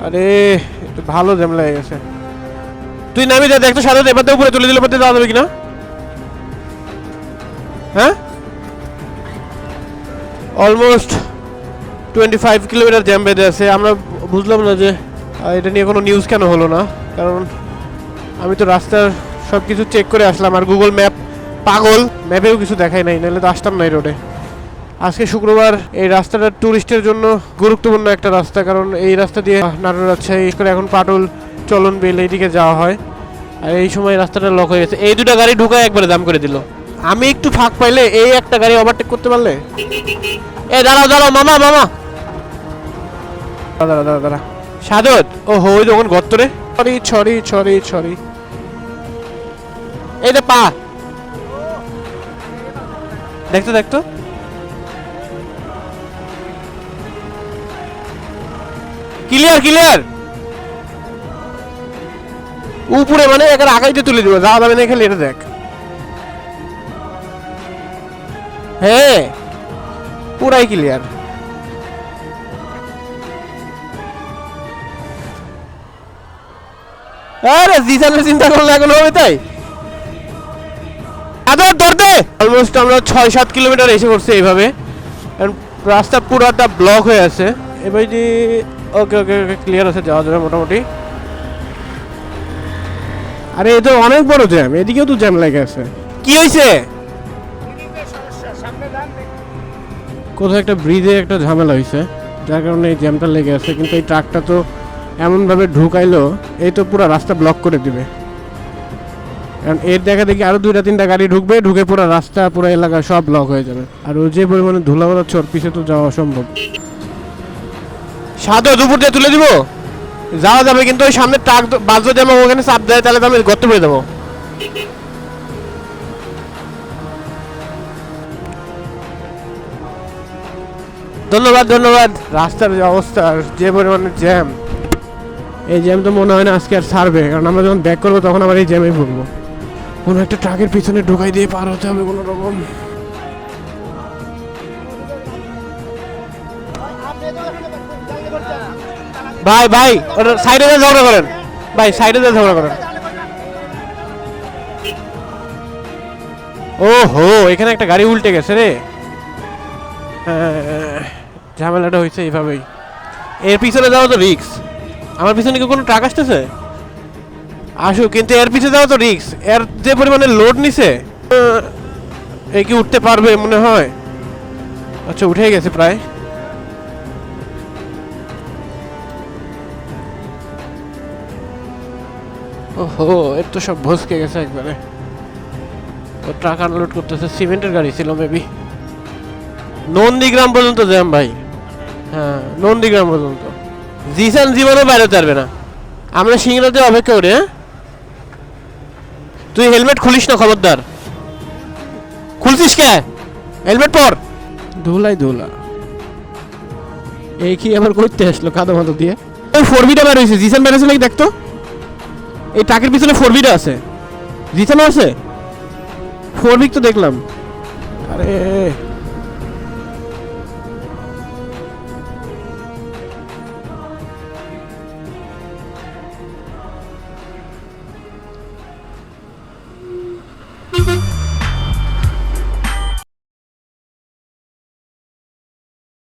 আরে একটু ভালো জ্যাম লেগে গেছে। তুই নামি যা, দেখ তো সাদা এবার তো উপরে তুলে দিলে পড়তে যাওয়া যাবে কিনা। হ্যাঁ অলমোস্ট 25 কিলোমিটার জ্যাম বেঁধে আছে। আমরা বুঝলাম না যে এটা নিয়ে কোনো নিউজ কেন হলো না, কারণ আমি তো রাস্তার সব কিছু চেক করে আসলাম আর গুগল ম্যাপ পাগল, ম্যাপেও কিছু দেখাই নাই, নাহলে তো আসতাম না এই রোডে। আজকে শুক্রবার, এই রাস্তাটা ট্যুরিস্টের জন্য গুরুত্বপূর্ণ একটা রাস্তা, কারণ এই রাস্তা দিয়ে নাটোর রাজশাহী করে এখন পাটুল চলন বিল এইদিকে যাওয়া হয়। আর এই সময় রাস্তাটা লক হয়ে গেছে, এই দুটো গাড়ি ঢুকায় একবারে দাম করে দিল। আমি একটু ফাঁক পাইলে এই একটা গাড়ি ওভারটেক করতে পারলে। এ দাঁড়াও দাঁড়াও মামা মামা, দাঁড়া দাঁড়া দাঁড়া সাদত। ও হো, ওই যখন গর্তরে ছড়ি ছড়ি ছড়ি ছড়ি, এই যে পা দেখতো দেখতো। ক্লিয়ার ক্লিয়ার, উপরে মানে এখানে আগাইতে তুলে দিব, যাওয়া যাবে না খেলে। এটা দেখ, হ্যাঁ পুরাই ক্লিয়ার। আরে জিসানের চিন্তা করলে এখন হবে তাই। আদর ধরতে অলমোস্ট আমরা 6-7 কিলোমিটার এসে পড়ছি এইভাবে, রাস্তা পুরাটা ব্লক হয়ে আছে। এবার যে ওকে ওকে ওকে ক্লিয়ার আছে, যাওয়া যাবে মোটামুটি। আরে এ তো অনেক বড় জ্যাম, এদিকেও তো জ্যাম লেগে আছে। কি হয়েছে? কোথাও একটা ব্রিজে একটা ঝামেলা হয়েছে, যার কারণে এই জ্যামটা লেগে আছে। কিন্তু এই ট্রাকটা তো এমনভাবে ঢুকাইলো, এই তো পুরো রাস্তা ব্লক করে দিবে। কারণ এর দেখা দেখি আরো 2-3টা গাড়ি ঢুকবে, ঢুকে পুরো রাস্তা পুরো এলাকা সব ব্লক হয়ে যাবে। আর ও যে পরিমাণে ধুলা বাড়াচ্ছে, ওর পিছে তো যাওয়া অসম্ভব। সাদা দুপুর দিয়ে তুলে দিব, যাওয়া যাবে, কিন্তু ওই সামনে ট্রাক বাজলো যেমন ওখানে চাপ দেয়, তাহলে তো আমি গর্তে পড়ে দেবো। ধন্যবাদ ধন্যবাদ। রাস্তার যে অবস্থা, যে পরিমাণে জ্যাম, এই জ্যাম তো মনে হয় না আজকে আর ছাড়বে, কারণ আমরা যখন ব্যাক করবো তখন আবার এই জ্যামেই ভুগবো। কোনো একটা ট্রাকের পিছনে ঢুকাই দিয়ে পার হতে হবে কোনো রকম। ভাই ভাই ওটা সাইডে দিয়ে ঝগড়া করেন, ভাই সাইডে দিয়ে ঝগড়া করেন। ও হো, এখানে একটা গাড়ি উল্টে গেছে রে। ঝামেলাটা হয়েছে এইভাবেই। এর পিছনে যাওয়া তো রিক্স। আমার পিছনে কি কোনো ট্রাক আসতেছে? আসুক, কিন্তু এর পিছনে যাওয়া তো রিক্স। এর যে পরিমাণে লোড নিছে, এ কি উঠতে পারবে মনে হয়? আচ্ছা উঠে গেছে প্রায়। ওহো, এর তো সব ভসকে গেছে একবারে। ও ট্রাক আনলোড করতেছে, সিমেন্টের গাড়ি ছিল মেবি। নন্দীগ্রাম পর্যন্ত জ্যাম ভাই। হ্যাঁ নন্দীগ্রাম পর্যন্ত। জিসান জীবনও বাইরে পারবে না। আমরা সিংড়াতে অপেক্ষা করি। হ্যাঁ তুই হেলমেট খুলিস না, খবরদার। খুলছিস কে? হেলমেট পর। ধুলাই ধুলা, এই কি আবার করতে আসলো কাদা মাদা দিয়ে? ওই 4বিটা বের হয়েছে, জিসান বের হয়েছে নাকি দেখতো। এই ট্রাকের পিছনে 4বিটা আছে, জিসানও আছে। 4বি তো দেখলাম। আরে